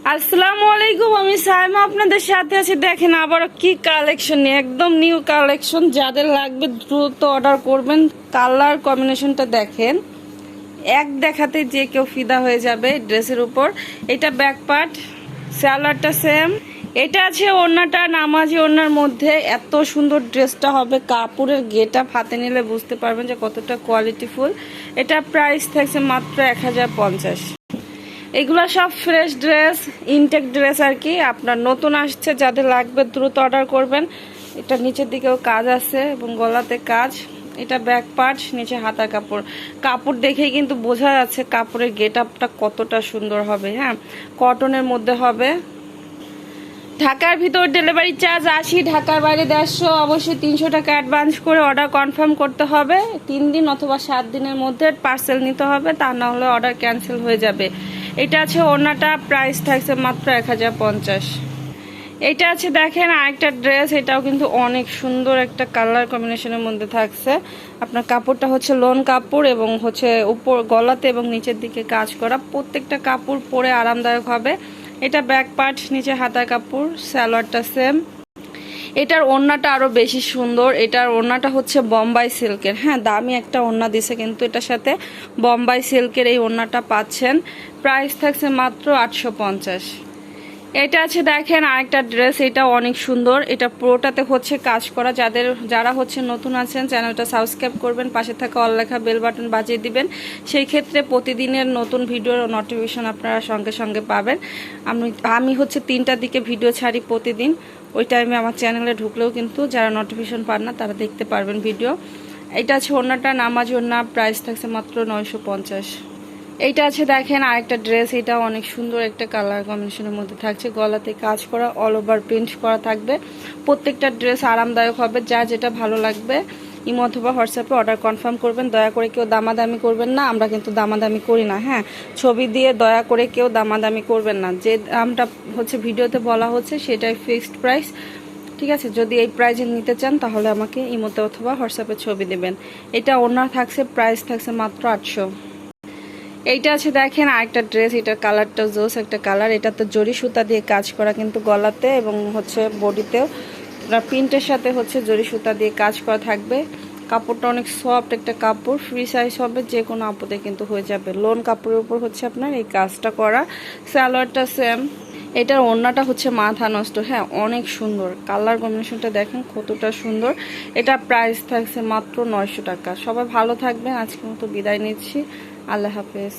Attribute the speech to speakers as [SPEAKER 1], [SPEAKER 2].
[SPEAKER 1] আসসালামু আলাইকুম, আমি সাইমা আপনাদের সাথে আছি। দেখেন আবার কি কালেকশন নিয়ে, একদম নিউ কালেকশন। যাদের লাগবে দ্রুত অর্ডার করবেন। কালার কম্বিনেশনটা দেখেন, এক দেখাতে যে কেউ ফিদা হয়ে যাবে ড্রেসের উপর। এটা ব্যাক পার্ট, সালোয়ারটা সেম। এটা আছে ওড়নাটা, নামাজি ওড়নার মধ্যে। এত সুন্দর ড্রেসটা হবে, কাপড়ের গেটআপ হাতে নিলে বুঝতে পারবেন যে কতটা কোয়ালিটিফুল। এটা প্রাইস থাকছে মাত্র 1050। এগুলো সব ফ্রেশ ড্রেস, ইনটেক ড্রেস আর কি। আপনার নতুন আসছে, যাদের লাগবে দ্রুত অর্ডার করবেন। এটা নিচের দিকেও কাজ আছে এবং গলাতে কাজ। এটা ব্যাক পার্ট, নিচে হাতার কাপড়। কাপড় দেখেই কিন্তু বোঝা যাচ্ছে কাপড়ের গেট আপটা কতটা সুন্দর হবে। হ্যাঁ, কটনের মধ্যে হবে। ঢাকার ভিতর ডেলিভারি চার্জ 80, ঢাকার বাইরে 150। অবশ্যই 300 টাকা অ্যাডভান্স করে অর্ডার কনফার্ম করতে হবে। 3 দিন অথবা 7 দিনের মধ্যে পার্সেল নিতে হবে, তা না হলে অর্ডার ক্যান্সেল হয়ে যাবে। এটা আছে ওড়নাটা, প্রাইস থাকছে মাত্র 1050। এটা আছে দেখেন আরেকটা ড্রেস, এটাও কিন্তু অনেক সুন্দর একটা কালার কম্বিনেশনের মধ্যে থাকছে। আপনার কাপড়টা হচ্ছে লোন কাপড় এবং হচ্ছে উপর গলাতে এবং নিচের দিকে কাজ করা। প্রত্যেকটা কাপড় পরে আরামদায়ক হবে। এটা ব্যাক পার্ট, নিচে হাতার কাপড়, সালোয়ারটা সেম। এটার ওড়নাটা আরো বেশি সুন্দর। এটার ওড়নাটা হচ্ছে বোম্বাই সিল্কের। হ্যাঁ, দামি একটা ওড়না দিছে, কিন্তু এটার সাথে বোম্বাই সিল্কের এই ওড়নাটা পাচ্ছেন। প্রাইস থাকছে মাত্র 850। এটা আছে দেখেন আরেকটা ড্রেস, এটা অনেক সুন্দর। এটা পুরোটাতে হচ্ছে কাজ করা। যারা হচ্ছে নতুন আছেন, চ্যানেলটা সাবস্ক্রাইব করবেন, পাশে থাকা অল লেখা বেল বাটন বাজিয়ে দিবেন। সেই ক্ষেত্রে প্রতিদিনের নতুন ভিডিওর নোটিফিকেশন আপনারা সঙ্গে সঙ্গে পাবেন। আমি হচ্ছে 3টার দিকে ভিডিও ছাড়ি প্রতিদিন। ওই টাইমে আমার চ্যানেলে ঢুকলেও কিন্তু যারা নোটিফিকেশন পান না তারা দেখতে পারবেন ভিডিও। এটা আছে ওড়নাটা, নামাজ ওড়না, প্রাইস থাকছে মাত্র 950। এইটা আছে দেখেন আরেকটা ড্রেস, এটা অনেক সুন্দর একটা কালার কম্বিনেশনের মধ্যে থাকছে। গলাতে কাজ করা, অল ওভার প্রিন্ট করা থাকবে। প্রত্যেকটা ড্রেস আরামদায়ক হবে। যার যেটা ভালো লাগবে ইমো অথবা হোয়াটসঅ্যাপে অর্ডার কনফার্ম করবেন। দয়া করে কেউ দামাদামি করবেন না, আমরা কিন্তু দামাদামি করি না। হ্যাঁ, ছবি দিয়ে দয়া করে কেউ দামাদামি করবেন না। যে দামটা হচ্ছে ভিডিওতে বলা হচ্ছে সেটাই ফিক্সড প্রাইস, ঠিক আছে? যদি এই প্রাইজে নিতে চান তাহলে আমাকে ইমোতে অথবা হোয়াটসঅ্যাপে ছবি দেবেন। এটা ওনার থাকছে, প্রাইস থাকছে মাত্র 800। এইটা আছে দেখেন আরেকটা ড্রেস, এটার কালারটা জোস একটা কালার। এটা তো জরি সুতা দিয়ে কাজ করা, কিন্তু গলাতে এবং হচ্ছে বডিতেও প্রিন্টের সাথে হচ্ছে জরি সুতা দিয়ে কাজ করা থাকবে। কাপড়টা অনেক সফট একটা কাপড়, ফ্রি সাইজ হবে, যে কোনো আপদে কিন্তু হয়ে যাবে। লোন কাপড়ের উপর হচ্ছে আপনার এই কাজটা করা। সালোয়ারটা সেম। এটার ওড়নাটা হচ্ছে মাথা নষ্ট। হ্যাঁ, অনেক সুন্দর কালার কম্বিনেশনটা দেখেন কতটা সুন্দর। এটা প্রাইস থাকছে মাত্র 900 টাকা। সবাই ভালো থাকবেন, আজকের মতো বিদায় নিচ্ছি। আল্লাহ হাফেজ।